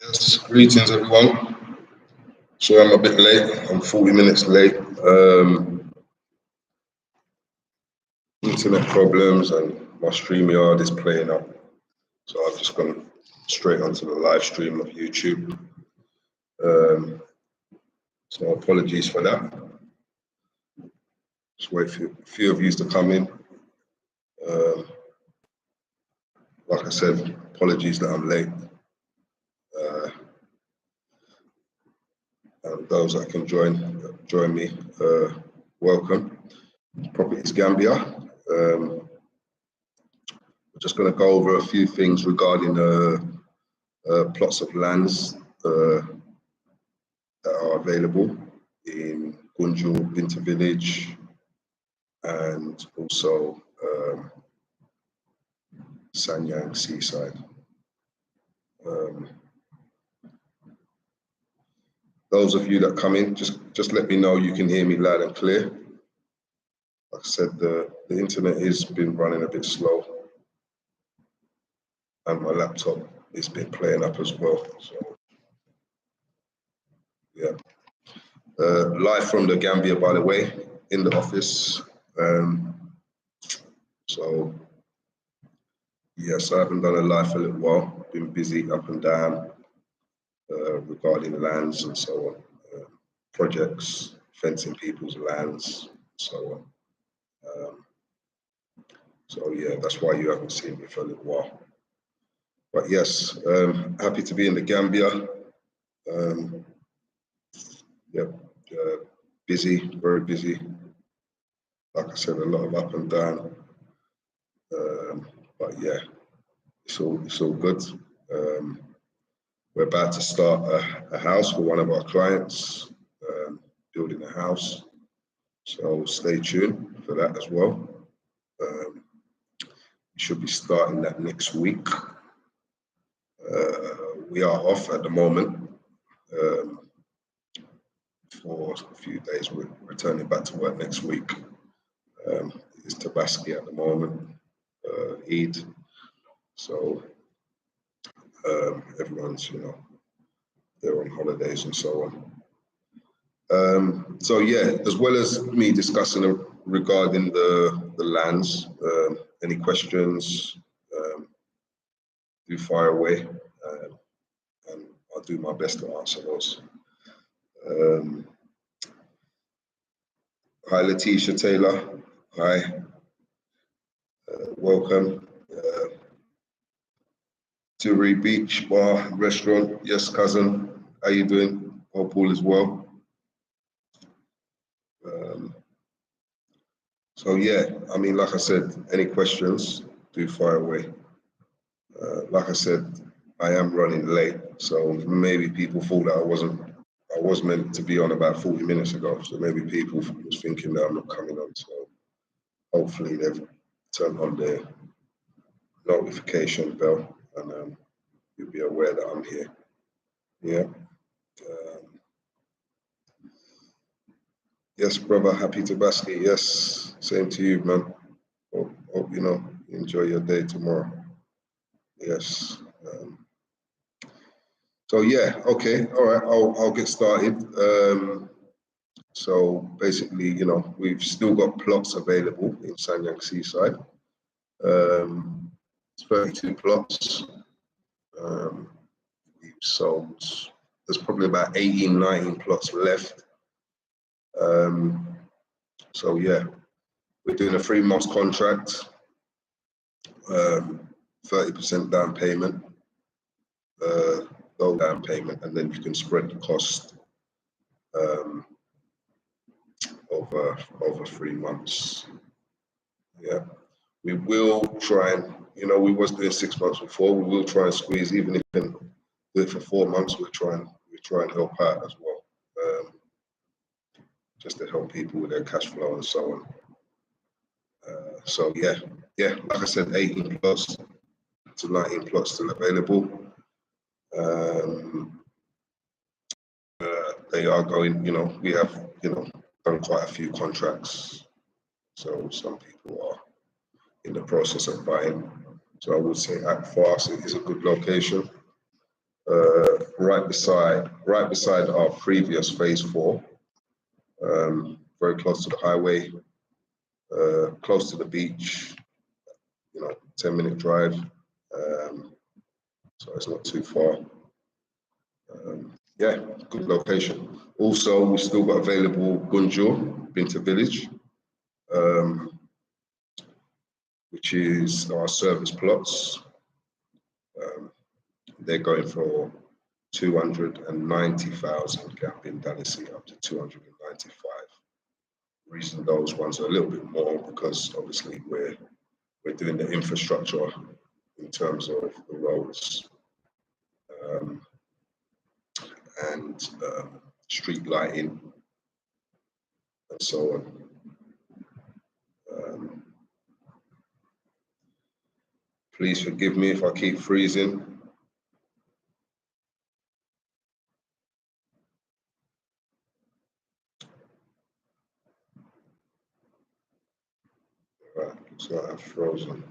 Yes, greetings everyone. Sorry I'm a bit late. I'm 40 minutes late. Internet problems and my StreamYard is playing up. So I've just gone straight onto the live stream of YouTube. So apologies for that. Just wait for a few of you to come in. Like I said, apologies that I'm late. And those that can join me, welcome. Properties Gambia. We're just going to go over a few things regarding plots of lands that are available in Gunjur, Winter Village, and also Sanyang, Seaside. Those of you that come in, just let me know you can hear me loud and clear. Like I said, the internet has been running a bit slow, and my laptop has been playing up as well. So, yeah. Live from the Gambia, by the way, in the office. So, yes, I haven't done a live for a little while. Been busy up and down regarding lands and so on, projects, fencing people's lands, and so on. So yeah, that's why you haven't seen me for a little while. But yes, happy to be in the Gambia. Busy, very busy. Like I said, a lot of up and down. But yeah, it's all good. We're about to start a house for one of our clients, building a house. So stay tuned for that as well. We should be starting that next week. We are off at the moment for a few days. We're returning back to work next week. It's Tabaski at the moment, Eid. So everyone's, they're on holidays and so on. So yeah, as well as me discussing regarding the lands, any questions, do fire away, and I'll do my best to answer those. Hi, Letitia Taylor. Hi. Welcome. Tilbury Beach Bar Restaurant. Yes, cousin. How you doing? Hope all is well. So yeah, I mean, like I said, any questions, do fire away. Like I said, I am running late, so maybe people thought that I was meant to be on about 40 minutes ago, so maybe people was thinking that I'm not coming on, so hopefully they've turned on their notification bell and you'll be aware that I'm here. Yeah. Yes, brother, happy Tabaski. Yes, same to you, man. Hope enjoy your day tomorrow. Yes. So yeah, okay, all right, I'll get started. So basically, we've still got plots available in Sanyang Seaside. It's 32 plots. We've sold, there's probably about 18, 19 plots left. So yeah, we're doing a 3-month contract, 30% down payment, low down payment, and then you can spread the cost over 3 months. Yeah, we will try and, we was doing 6 months before. We will try and squeeze, even if we can do it for 4 months. We try and help out as well, just to help people with their cash flow and so on. So yeah, like I said, 18 plots to 19 plots still available. They are going, we have, done quite a few contracts. So some people are in the process of buying. So I would say act fast. It is a good location. right beside our previous phase 4, very close to the highway, close to the beach, 10-minute drive, so it's not too far. Yeah, good location. Also, we've still got available Gunjur, Binter Village, which is our service plots. They're going for 290,000 Gambian Dalasi, up to 295. The reason those ones are a little bit more because obviously we're doing the infrastructure in terms of the roads and street lighting and so on. Please forgive me if I keep freezing. Right, looks like I've frozen.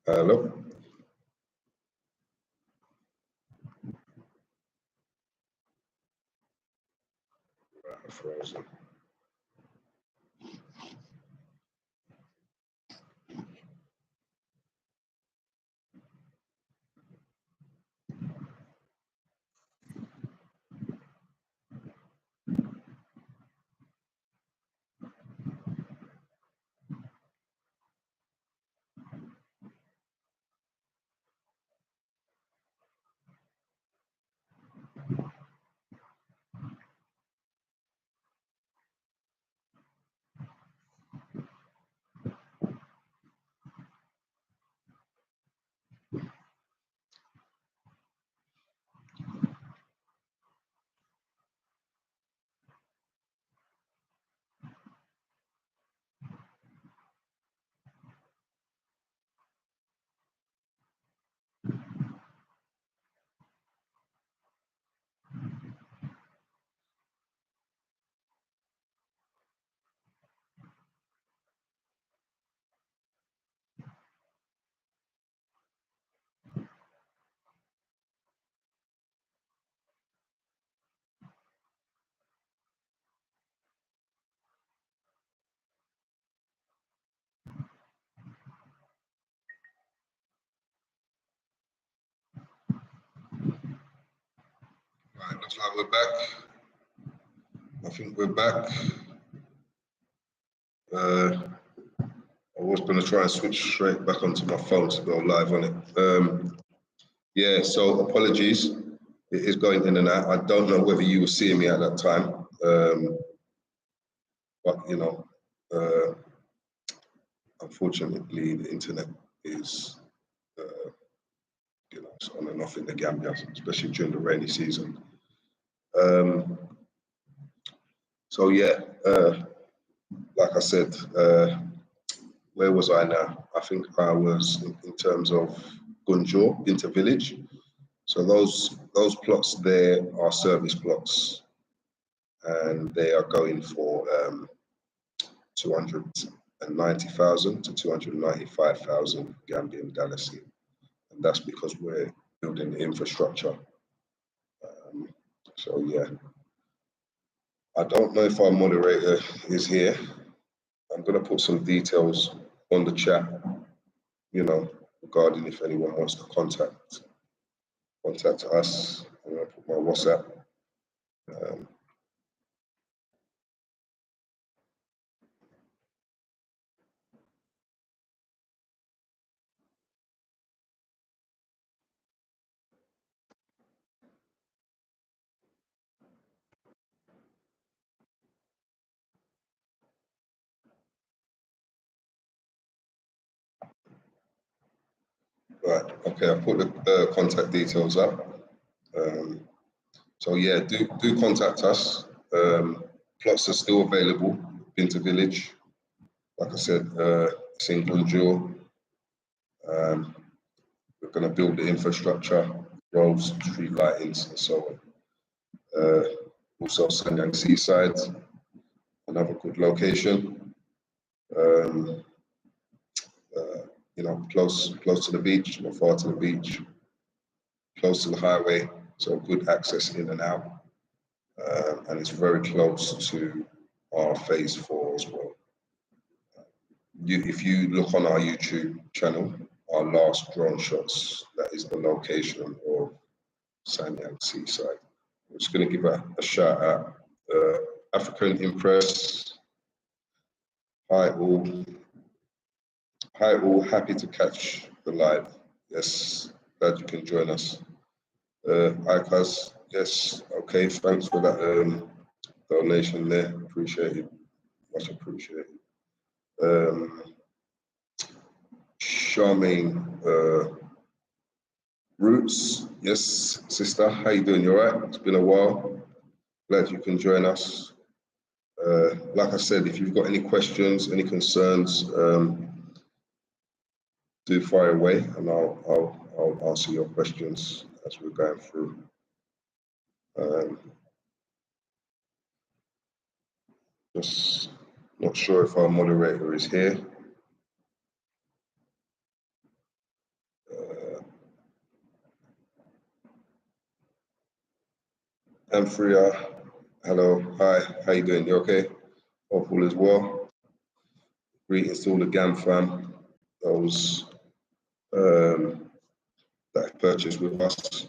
Hello? Right, I've frozen. Right, looks like we're back. I think we're back. I was going to try and switch straight back onto my phone to go live on it. Yeah, so apologies. It is going in and out. I don't know whether you were seeing me at that time, but unfortunately, the internet is it's on and off in the Gambia, especially during the rainy season. So yeah, like I said, where was I now? I think I was in terms of Gunjur, Binter Village. So those plots there are service plots, and they are going for 290,000 to 295,000 Gambian Dalasi, and that's because we're building the infrastructure. So yeah, I don't know if our moderator is here. I'm going to put some details on the chat, regarding if anyone wants to contact us. I'm going to put my WhatsApp. Right, okay, I've put the contact details up. So yeah, do contact us. Plots are still available, Binter Village. Like I said, it's in Gunjur. We're going to build the infrastructure, roads, street lightings, and so on. Also Sanyang Seaside, another good location. You know, close to the beach, not far to the beach, close to the highway, so good access in and out. And it's very close to our phase 4 as well. If you look on our YouTube channel, our last drone shots, that is the location of Sanyang Seaside. I'm just going to give a shout out. African Impress. Hi all. Hi all, happy to catch the live. Yes, glad you can join us. Icaz, yes, okay, thanks for that donation there. Appreciate it, much appreciated. Charmaine Roots, yes, sister, how you doing? You all right? It's been a while. Glad you can join us. Like I said, if you've got any questions, any concerns, do fire away, and I'll answer your questions as we're going through. Just not sure if our moderator is here. Amphria, hello, hi, how you doing? You okay? Hope all is well. Greetings to all the GAM fam, those that have purchased with us.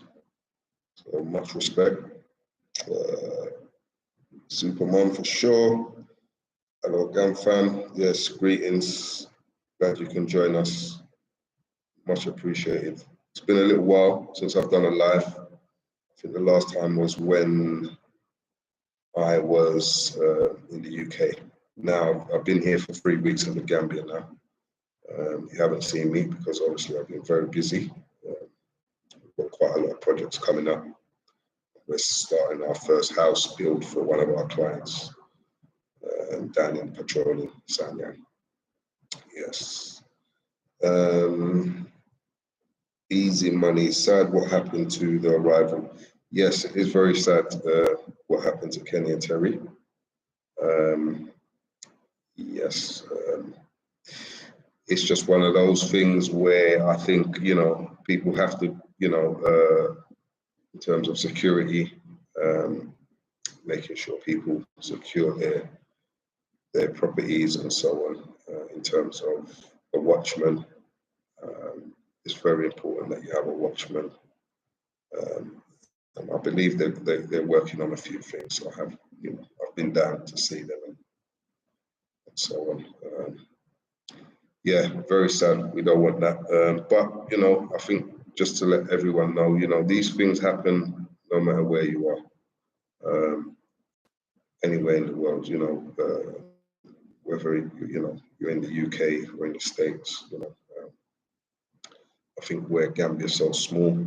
So much respect. Supermom for sure. Hello GAM fam, yes, greetings. Glad you can join us. Much appreciated. It's been a little while since I've done a live. I think the last time was when I was in the UK. Now, I've been here for 3 weeks in the Gambia now. You haven't seen me because obviously I've been very busy. We've got quite a lot of projects coming up. We're starting our first house build for one of our clients down in Patrol, Sanyang. Yes. Easy money. Sad what happened to the arrival. Yes, it is very sad what happened to Kenny and Terry. Yes, it's just one of those things where I think, you know, people have to, you know, in terms of security, making sure people secure their properties and so on. In terms of a watchman, it's very important that you have a watchman. And I believe they're working on a few things. So I've been down to see them and so on. Yeah, very sad. We don't want that. But you know, I think just to let everyone know, you know, these things happen no matter where you are, anywhere in the world. You know, whether you know you're in the UK or in the States. You know, I think where Gambia is so small,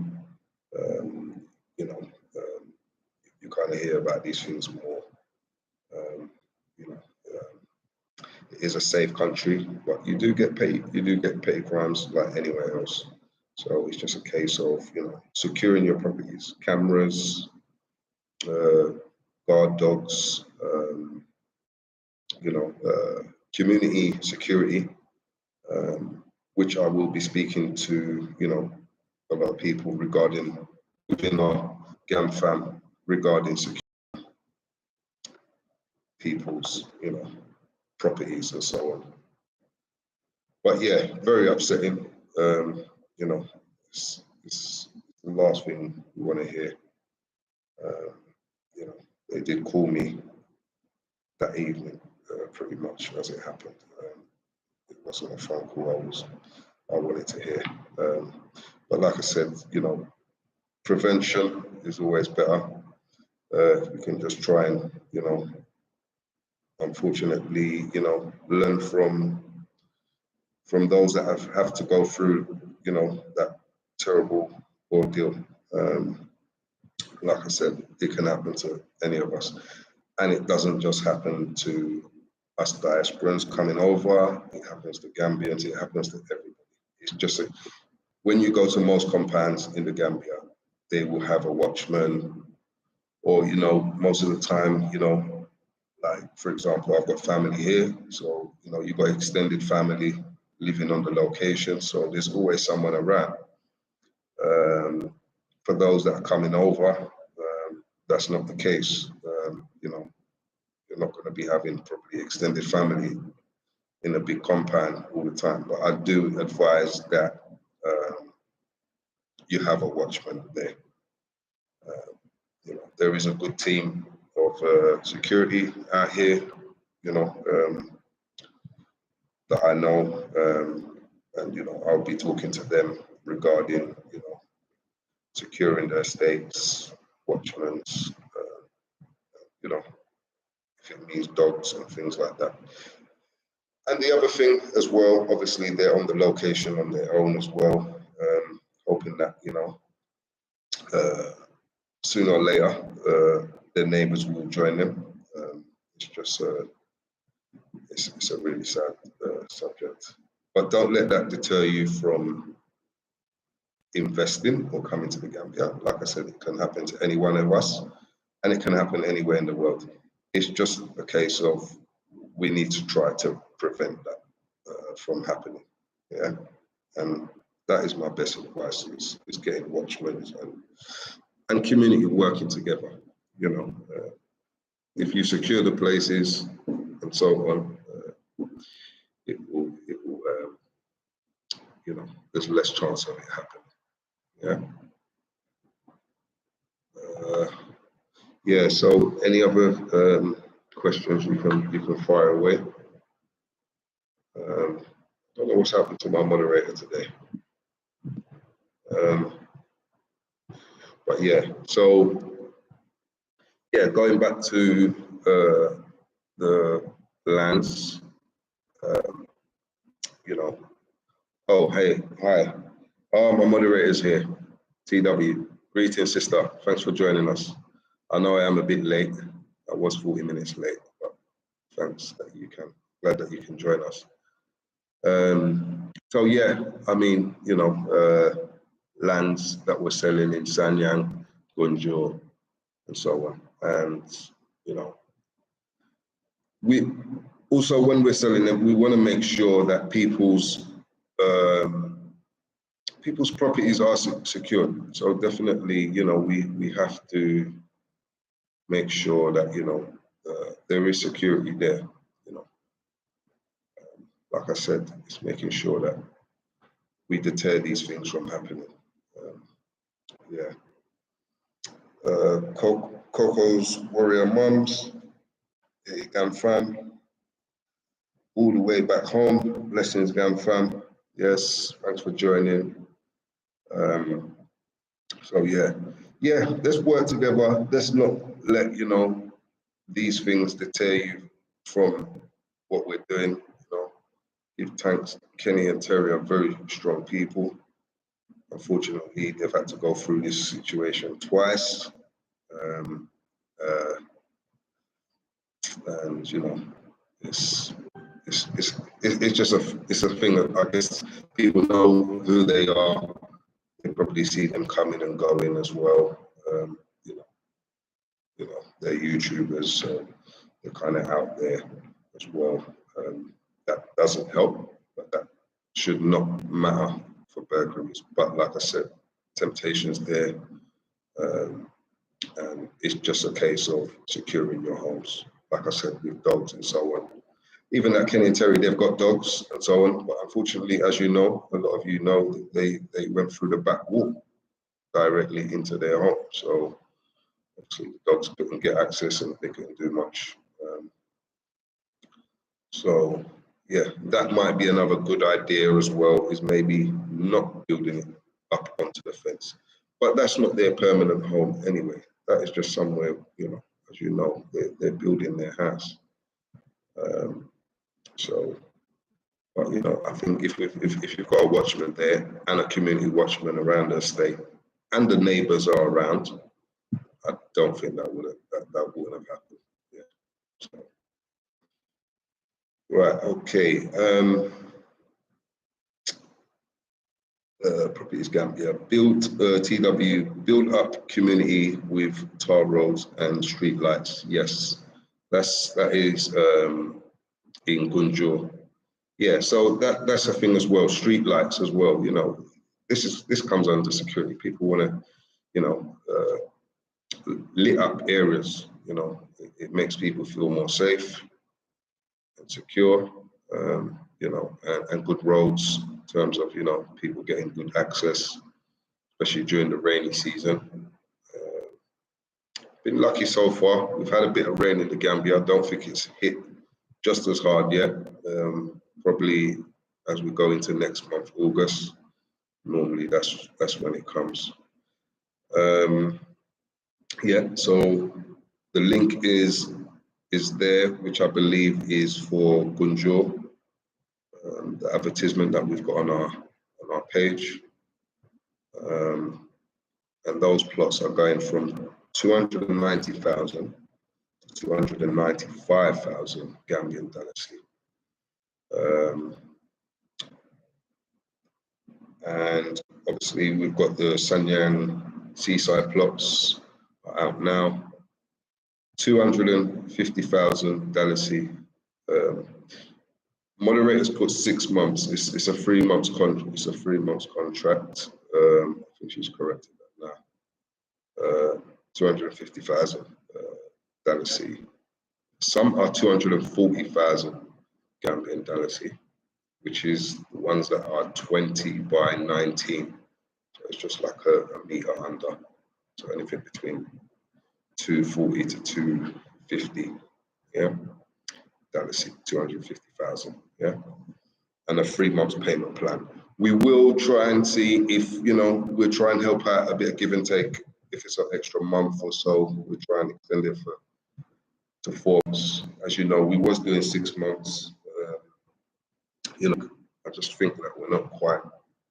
you know, you kind of hear about these things more. You know, it is a safe country, but you do get paid. You do get paid crimes like anywhere else. So it's just a case of, you know, securing your properties, cameras, guard dogs, you know, community security, which I will be speaking to, you know, a lot of people regarding within our GAM fam regarding security people's, you know, properties and so on. But yeah, very upsetting. You know, it's the last thing we want to hear. You know, they did call me that evening, pretty much as it happened. It wasn't a phone call I wanted to hear. But like I said, you know, prevention is always better. We can just try and, you know, unfortunately, you know, learn from those that have to go through, you know, that terrible ordeal. Like I said, it can happen to any of us. And it doesn't just happen to us diasporans coming over, it happens to Gambians, it happens to everybody. It's just when you go to most compounds in the Gambia, they will have a watchman or, you know, most of the time, you know, like, for example, I've got family here. So, you know, you've got extended family living on the location. So there's always someone around. For those that are coming over, that's not the case. You know, you're not going to be having probably extended family in a big compound all the time. But I do advise that you have a watchman there. You know, there is a good team of security out here, you know, that I know, and, you know, I'll be talking to them regarding, you know, securing the estates, watchmen, you know, if it means dogs and things like that. And the other thing as well, obviously they're on the location on their own as well, hoping that, you know, sooner or later, their neighbors will join them. It's just, it's a really sad subject. But don't let that deter you from investing or coming to the Gambia. Like I said, it can happen to any one of us, and it can happen anywhere in the world. It's just a case of we need to try to prevent that from happening. Yeah, and that is my best advice: is getting watchmen and community working together. You know, if you secure the places and so on, it will you know, there's less chance of it happening. Yeah. Yeah. So, any other questions you can fire away? Don't know what's happened to my moderator today. But yeah. So yeah, going back to the lands. You know. Oh, hey, hi. Oh, my moderator's here. TW. Greetings, sister. Thanks for joining us. I know I am a bit late. I was 40 minutes late, but thanks that you can. Glad that you can join us. So yeah, I mean, you know, lands that we're selling in Sanyang, Gunjur, and so on. And you know, we also, when we're selling them, we want to make sure that people's properties are secured. So definitely, you know, we have to make sure that, you know, there is security there. You know, like I said, it's making sure that we deter these things from happening. Yeah. Coco's Warrior Mums, Gam fam, all the way back home. Blessings, Gam fam. Yes, thanks for joining. So yeah, let's work together. Let's not let, you know, these things deter you from what we're doing. You know, give thanks. Kenny and Terry are very strong people. Unfortunately, they've had to go through this situation twice. And you know, it's just a thing that I guess people know who they are. They probably see them coming and going as well. You know, they're YouTubers, so they're kind of out there as well. That doesn't help, but that should not matter for burglaries. But like I said, temptation's there, and it's just a case of securing your homes. Like I said, with dogs and so on. Even at Kenny and Terry, they've got dogs and so on. But unfortunately, as you know, a lot of you know, they went through the back wall directly into their home. So obviously the dogs couldn't get access and they couldn't do much. So yeah, that might be another good idea as well, is maybe not building it up onto the fence. But that's not their permanent home anyway. That is just somewhere, you know, as you know, they're building their house. So, but you know, I think if you've got a watchman there and a community watchman around the estate, and the neighbours are around, I don't think that wouldn't have happened. Yeah. So, right. Okay. Properties Gambia, build TW, build up community with tar roads and street lights. Yes, that is in Gunjur. Yeah, so that's a thing as well. Street lights as well. You know, this comes under security. People want to, you know, lit up areas. You know, it makes people feel more safe and secure. You know, and good roads in terms of, you know, people getting good access, especially during the rainy season. Been lucky so far. We've had a bit of rain in the Gambia. I don't think it's hit just as hard yet. Probably as we go into next month, August. Normally that's when it comes. Yeah, so the link is there, which I believe is for Gunjur. The advertisement that we've got on our page, and those plots are going from 290,000 to 295,000 Gambian dollars. And obviously we've got the Sanyang Seaside plots out now. 250,000 Dalasi. Moderators put 6 months. It's a 3 months contract. It's a 3 months contract. I think she's corrected that now. 250,000 Dalasi. Some are 240,000 Gambian Dalasi, which is the ones that are 20 by 19. So it's just like a meter under. So anything between 240 to 250. Yeah. Dalasi, 250,000, yeah, and a 3 months payment plan. We will try and see if, you know, we'll try and help out a bit of give and take. If it's an extra month or so, we'll try and extend it to 4 months. As you know, we was doing 6 months. You know, I just think that we're not quite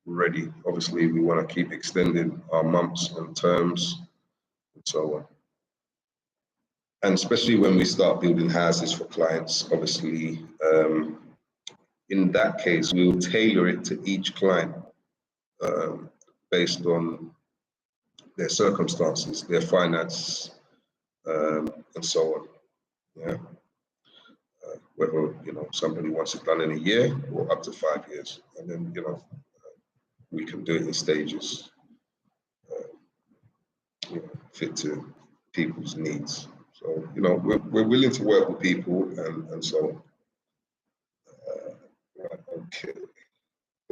ready. Obviously, we want to keep extending our months and terms and so on. And especially when we start building houses for clients, obviously, in that case, we'll tailor it to each client based on their circumstances, their finance, and so on. Yeah, whether, you know, somebody wants it done in a year or up to 5 years, and then, you know, we can do it in stages, you know, fit to people's needs. So, you know, we're willing to work with people and so on.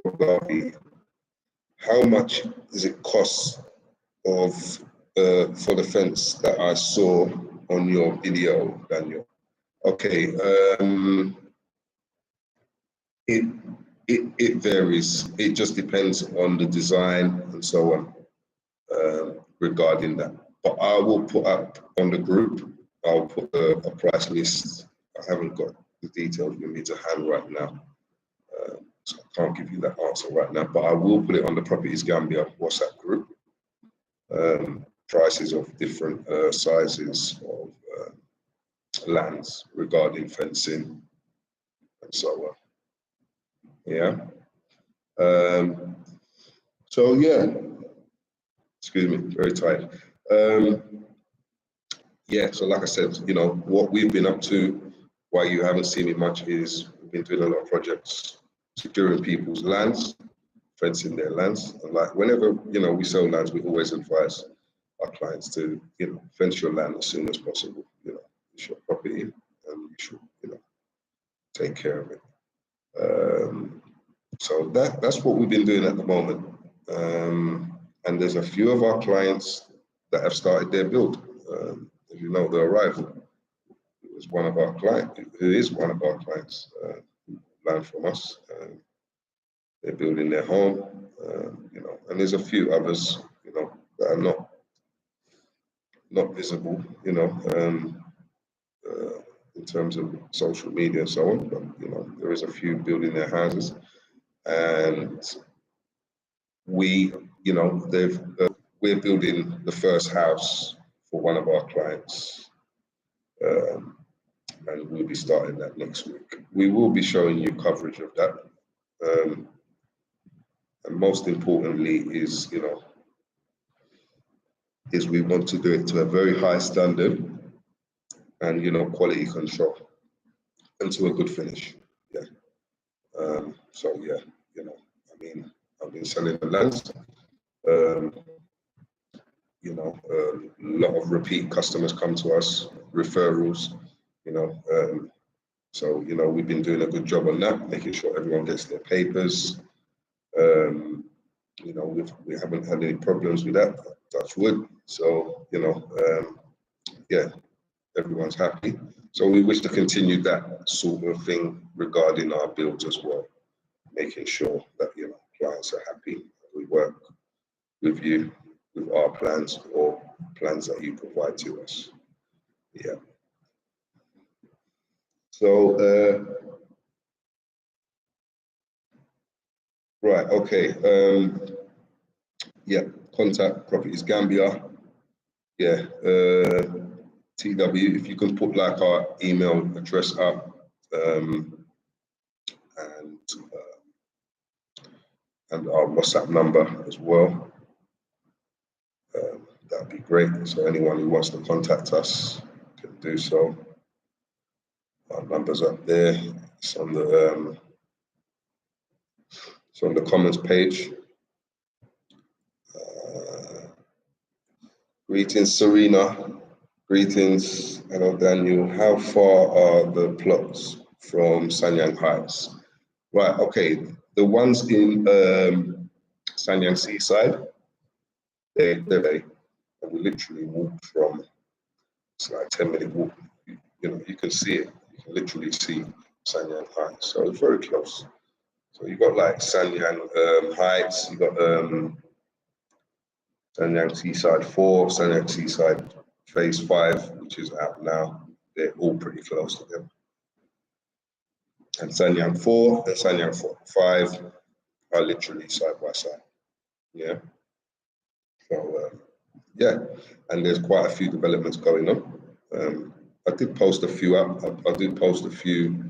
Okay. How much does it cost for the fence that I saw on your video, Daniel? Okay. It varies. It just depends on the design and so on regarding that. But I will put up on the group, I'll put a price list. I haven't got the details with me to hand right now. So I can't give you that answer right now, but I will put it on the Properties Gambia WhatsApp group. Prices of different sizes of lands regarding fencing and so on. Yeah. So yeah, excuse me, very tired. Yeah, so like I said, you know, what we've been up to, why you haven't seen me much, is we've been doing a lot of projects, securing people's lands, fencing their lands. And like whenever, you know, we sell lands, we always advise our clients to, you know, fence your land as soon as possible. You know, it's your property and you should, you know, take care of it. So that's what we've been doing at the moment. And there's a few of our clients that have started their build. As you know, the arrival is one of our clients, who is one of our clients, land from us. They're building their home, you know, and there's a few others, you know, that are not visible, you know, in terms of social media and so on. But you know, there is a few building their houses, and we, you know, we're building the first house for one of our clients, and we'll be starting that next week. We will be showing you coverage of that. And most importantly is, is we want to do it to a very high standard and, quality control and to a good finish. Yeah. So yeah, I mean, I've been selling the lands. A lot of repeat customers come to us, referrals, so, we've been doing a good job on that, making sure everyone gets their papers. We haven't had any problems with that, touch wood. So, yeah, everyone's happy. So we wish to continue that sort of thing regarding our builds as well, making sure that, clients are happy. We work with you with our plans or plans that you provide to us. Yeah. So, right, okay. Yeah, contact Properties Gambia. Yeah, TW, if you can put like our email address up, and our WhatsApp number as well. That'd be great. So anyone who wants to contact us can do so. Our number's up there. It's on the comments page. Greetings, Serena. Greetings, hello, Daniel. How far are the plots from Sanyang Heights? Right, okay. The ones in Sanyang Seaside, they're and we literally walked from, it's like a 10-minute walk. You can see it. You can literally see Sanyang Heights. So it's very close. So you've got like Sanyang Heights, you've got Sanyang Seaside 4, Sanyang Seaside Phase 5, which is out now. They're all pretty close together. And Sanyang 4 and Sanyang 5 are literally side by side. Yeah. So, yeah, and there's quite a few developments going on. I did post a few up. I did post a few,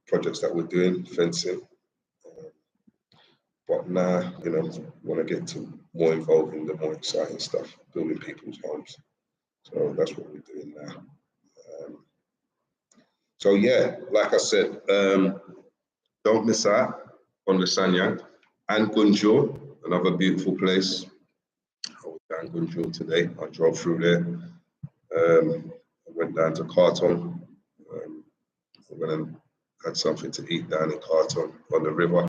projects that we're doing, fencing. But now, want to get to more involved in the more exciting stuff, building people's homes. So that's what we're doing now. So yeah, like I said, don't miss out on the Sanyang and Gunjur, another beautiful place. I was down Gunjur today. I drove through there. I went down to Carton. I went and had something to eat down in Carton on the river.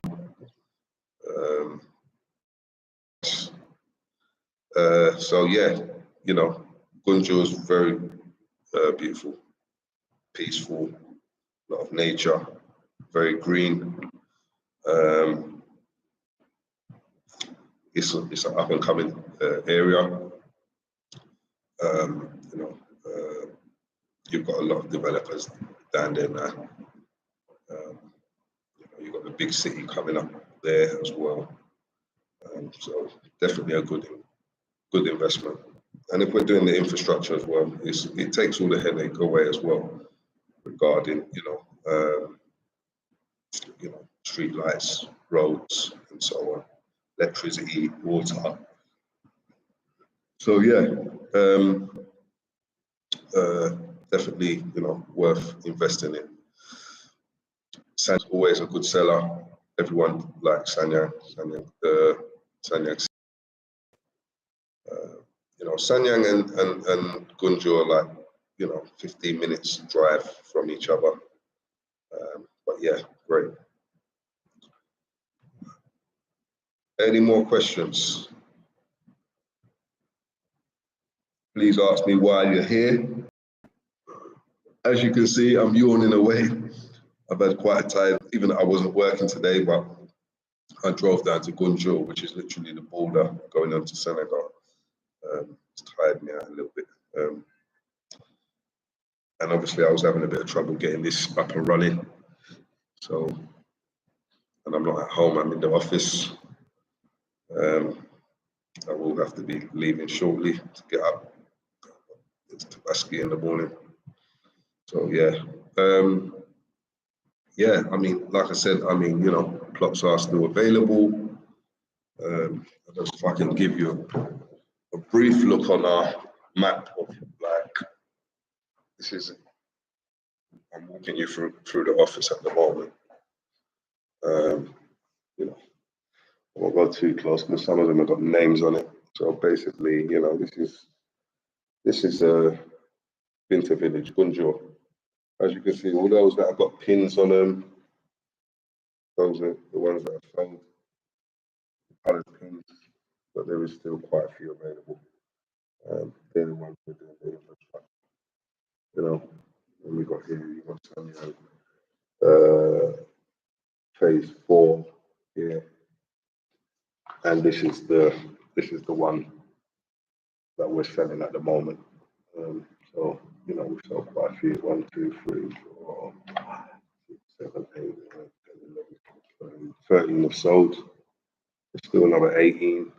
So yeah, Gunjur is very beautiful, peaceful, a lot of nature, very green. It's an up and coming area. You've got a lot of developers down there now. You've got the big city coming up there as well. So definitely a good investment. And if we're doing the infrastructure as well, it takes all the headache away as well regarding, street lights, roads, and so on, electricity, water. So yeah, definitely, worth investing in. Sanyang's always a good seller. Everyone likes Sanyang. Sanyang. Sanyang and Gunjur are like, 15 minutes drive from each other. But yeah, great. Any more questions? Please ask me while you're here. As you can see, I'm yawning away. I've had quite a time, even though I wasn't working today, but I drove down to Gunjur, which is literally the border going on to Senegal. It's tired me out a little bit. And obviously I was having a bit of trouble getting this up and running. So, and I'm not at home, I'm in the office. I will have to be leaving shortly to get up. It's Tabasco in the morning. So yeah. yeah, I mean, like I said, I mean, plots are still available. If I can give you a brief look on our map of like, this is, I'm walking you through the office at the moment. You know, I won't go too close because some of them have got names on it. So basically, this is Winter Village, Gunjur. As you can see, all those that have got pins on them, those are the ones that are sold, coloured pins, but there is still quite a few available. They're the ones we're doing the infrastructure. And we got here, you got Sanyang, phase 4 here, and this is the one that we're selling at the moment. So we sold quite a few. 1, 2, 3, 4, 6, 7, 8, 9, 10, 11, 13 have sold. There's still another 18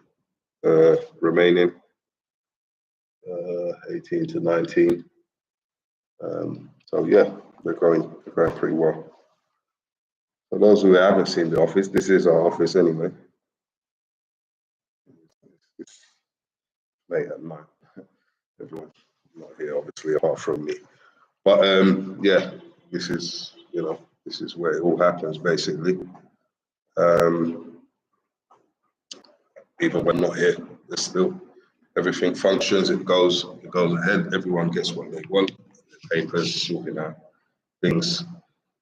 remaining. 18 to 19. So yeah, they're going pretty well. For those who haven't seen the office, this is our office anyway. It's late at night. Everyone's not here, obviously, apart from me. But yeah, this is where it all happens, basically. Even when not here, there's still everything functions. It goes ahead. Everyone gets what they want. The papers, sorting out things.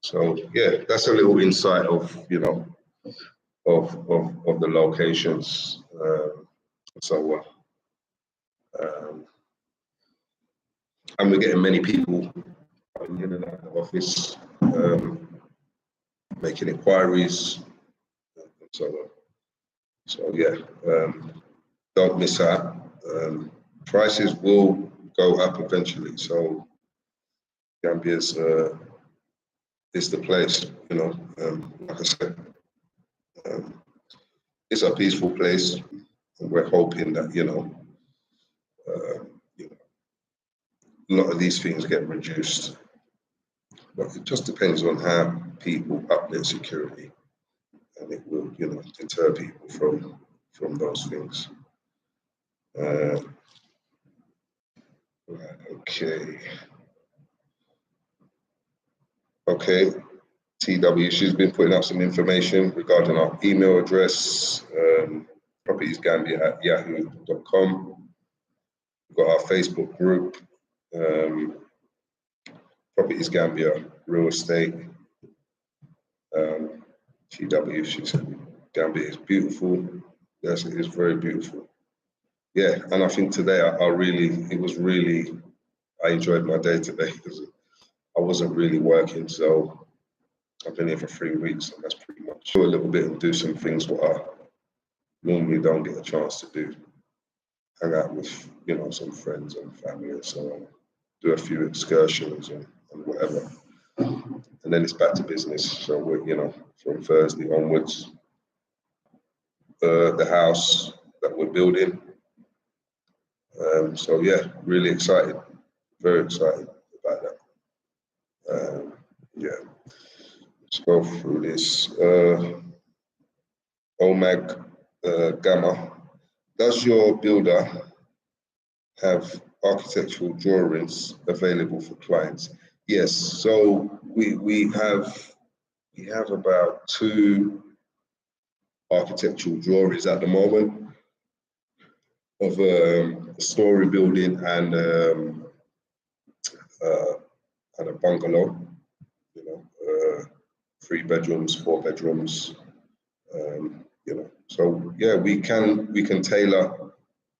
So yeah, that's a little insight of of the locations and so on. And we're getting many people coming in and out of the office, making inquiries and so on. So yeah, don't miss out. Prices will go up eventually. So Gambia's is the place. Like I said, it's a peaceful place, and we're hoping that a lot of these things get reduced. But it just depends on how people up their security, and it will, deter people from those things. Right, okay. Okay, TW, she's been putting out some information regarding our email address, propertiesgambia@yahoo.com. We've got our Facebook group, Properties Gambia Real Estate. TW, she said, Gambia is beautiful. Yes, it is very beautiful. Yeah, and I think today I enjoyed my day today because I wasn't really working, so I've been here for 3 weeks, and that's pretty much do a little bit and do some things what I normally don't get a chance to do. Hang out with some friends and family and so on. Do a few excursions and whatever, and then it's back to business. So we're from Thursday onwards, the house that we're building. So yeah, really excited, very excited about that. Yeah, let's go through this. OMAG Gamma, does your builder have architectural drawings available for clients? Yes, so we have about 2 architectural drawings at the moment of a story building and a bungalow. 3 bedrooms, 4 bedrooms. So yeah, we can tailor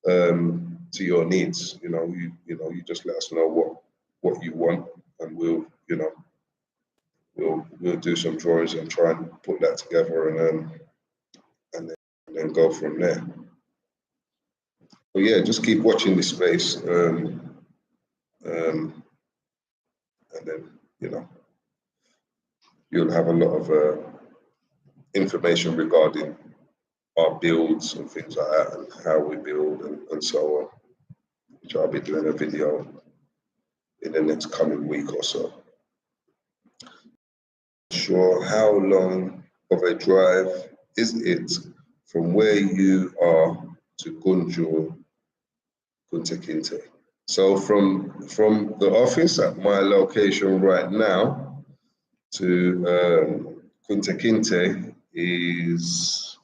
to your needs. You just let us know what you want, and we'll do some drawings and try and put that together, and then go from there. But yeah, just keep watching this space, and then you'll have a lot of information regarding our builds and things like that, and how we build and so on, which I'll be doing a video in the next coming week or so. sure, how long of a drive is it from where you are to Gunjur, Kunta. So from the office at my location right now to Kunta Kinte is,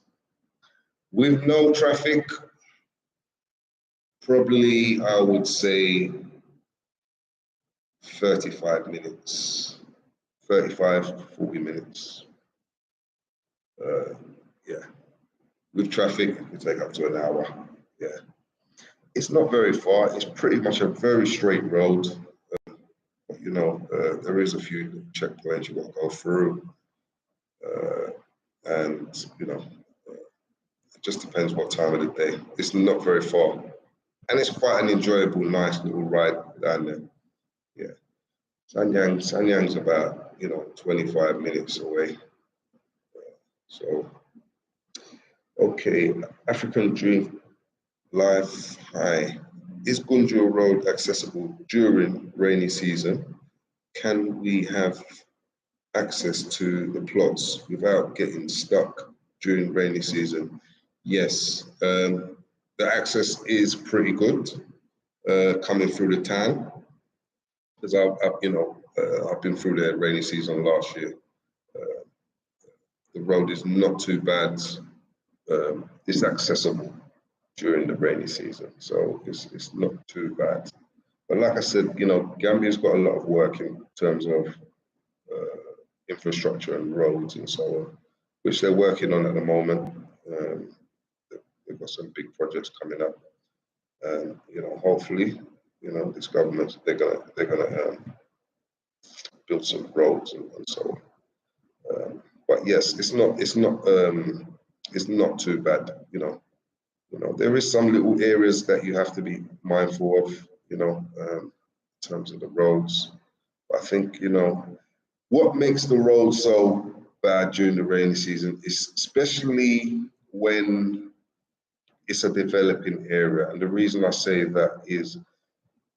with no traffic, probably I would say 35 minutes, 35, 40 minutes. Yeah, with traffic, it could take up to an hour. Yeah, it's not very far. It's pretty much a very straight road. But, you know, there is a few checkpoints you got to go through, and you know, it just depends what time of the day. It's not very far, and it's quite an enjoyable, nice little ride down there. Yeah, Sanyang's about 25 minutes away. So okay, African Dream Life High. Is Gunjur Road accessible during rainy season? Can we have access to the plots without getting stuck during rainy season? Yes, the access is pretty good coming through the town, because I've been through the rainy season last year. The road is not too bad. It's accessible during the rainy season, so it's not too bad. But like I said, Gambia's got a lot of work in terms of infrastructure and roads and so on, which they're working on at the moment. They've got some big projects coming up, and hopefully, this government they're gonna build some roads and so on. But yes, it's not too bad. There is some little areas that you have to be mindful of. In terms of the roads. I think what makes the road so bad during the rainy season is especially when it's a developing area. And the reason I say that is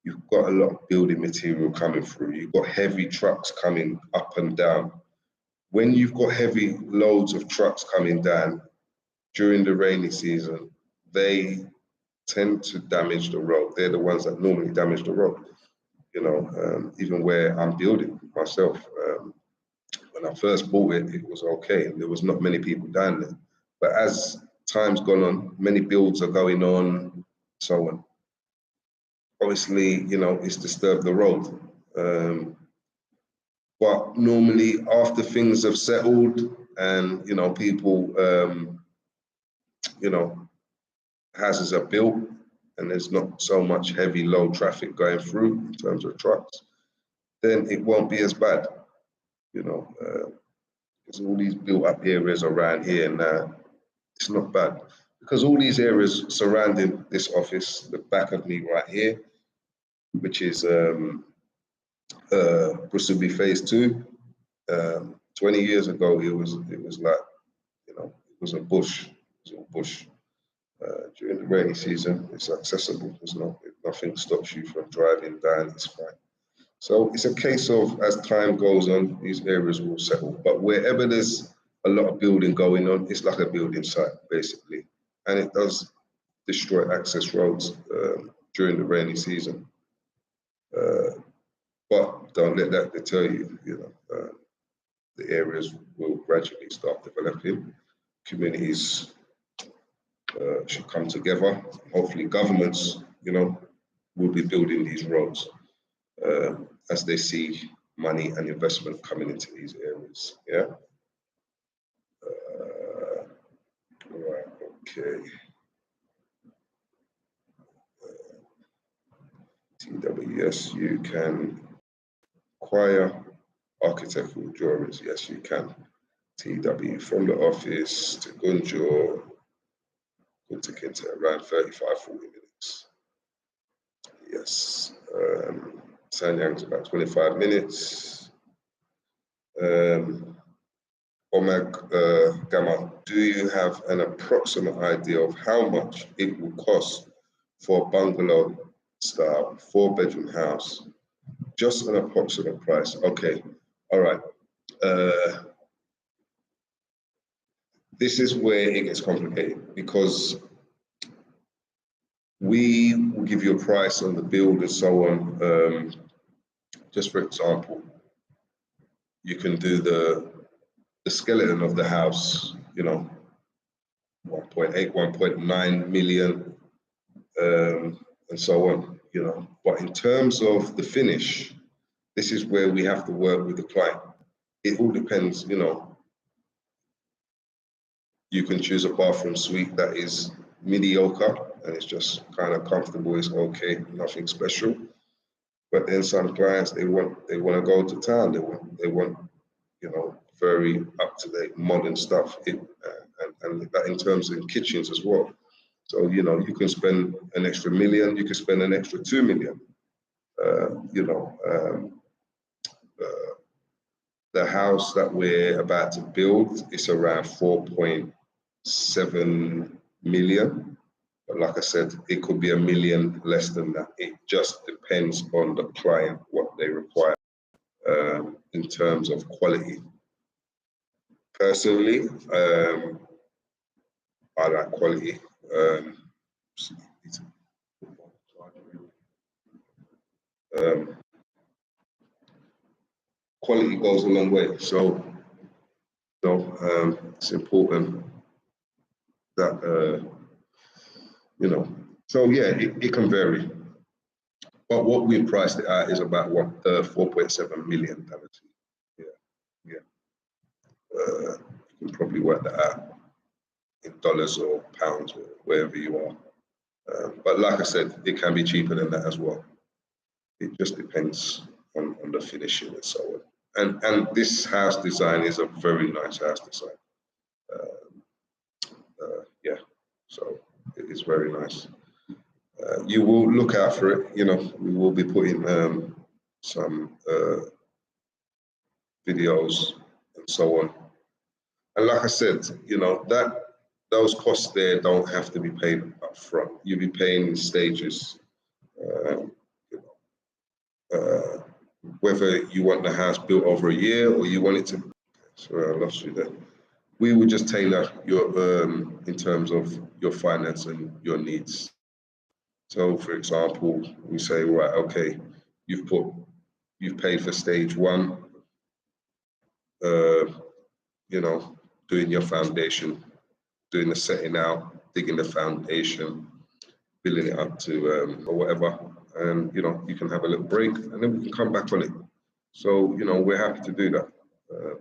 you've got a lot of building material coming through. You've got heavy trucks coming up and down. When you've got heavy loads of trucks coming down during the rainy season, they tend to damage the road. They're the ones that normally damage the road. Even where I'm building myself. When I first bought it, it was okay, and there was not many people down there. But as time's gone on, many builds are going on, so on. Obviously, it's disturbed the road. But normally, after things have settled and people, houses are built, and there's not so much heavy load traffic going through in terms of trucks, then it won't be as bad. There's all these built up areas around here now. It's not bad because all these areas surrounding this office, the back of me right here, which is Brusubi Phase 2. 20 years ago, it was like, it was a bush. It was all bush. During the rainy season, it's accessible. Nothing stops you from driving down. It's fine. So it's a case of, as time goes on, these areas will settle. But wherever there's a lot of building going on, it's like a building site, basically. And it does destroy access roads during the rainy season. But don't let that deter you. The areas will gradually start developing. Communities should come together. Hopefully governments, will be building these roads as they see money and investment coming into these areas. Yeah. Right. Okay. TWS, you can acquire architectural drawings. Yes, you can. TW from the office to Gunjur, Kunta around 35, 40 minutes. Yes. Sanyang's about 25 minutes. Omag Gamma, do you have an approximate idea of how much it will cost for a bungalow style 4-bedroom house? Just an approximate price. Okay. All right. this is where it gets complicated, because we will give you a price on the build and so on. Just for example, you can do the skeleton of the house, you know, 1.8, 1.9 million, and so on, you know. But in terms of the finish, this is where we have to work with the client. It all depends, you know. You can choose a bathroom suite that is mediocre and it's just kind of comfortable, it's okay, nothing special. But then some clients, they want to go to town. They want, you know, very up-to-date modern stuff. And that in terms of kitchens as well. So, you know, you can spend an extra million, you can spend an extra 2 million. You know, the house that we're about to build is around 4.7 million. But like I said, it could be a million less than that. It just depends on the client, what they require in terms of quality. Personally, I like quality. Quality goes a long way. So, you know, it's important that, you know, so yeah, it can vary. But what we priced it at is about $4.7 million. Yeah, yeah. You can probably work that out in dollars or pounds or wherever you are. But like I said, it can be cheaper than that as well. It just depends on the finishing and so on. And this house design is a very nice house design. Yeah, so it is very nice. You will look out for it. You know, we will be putting some videos and so on. And like I said, you know, those costs there don't have to be paid up front. You'll be paying in stages. Whether you want the house built over a year or you want it to. Sorry, I lost you there. We will just tailor your in terms of your finance and your needs. So, for example, we say, right, okay, you've paid for stage one. You know, doing your foundation, doing the setting out, digging the foundation, building it up to or whatever, and you know, you can have a little break, and then we can come back on it. So, you know, we're happy to do that.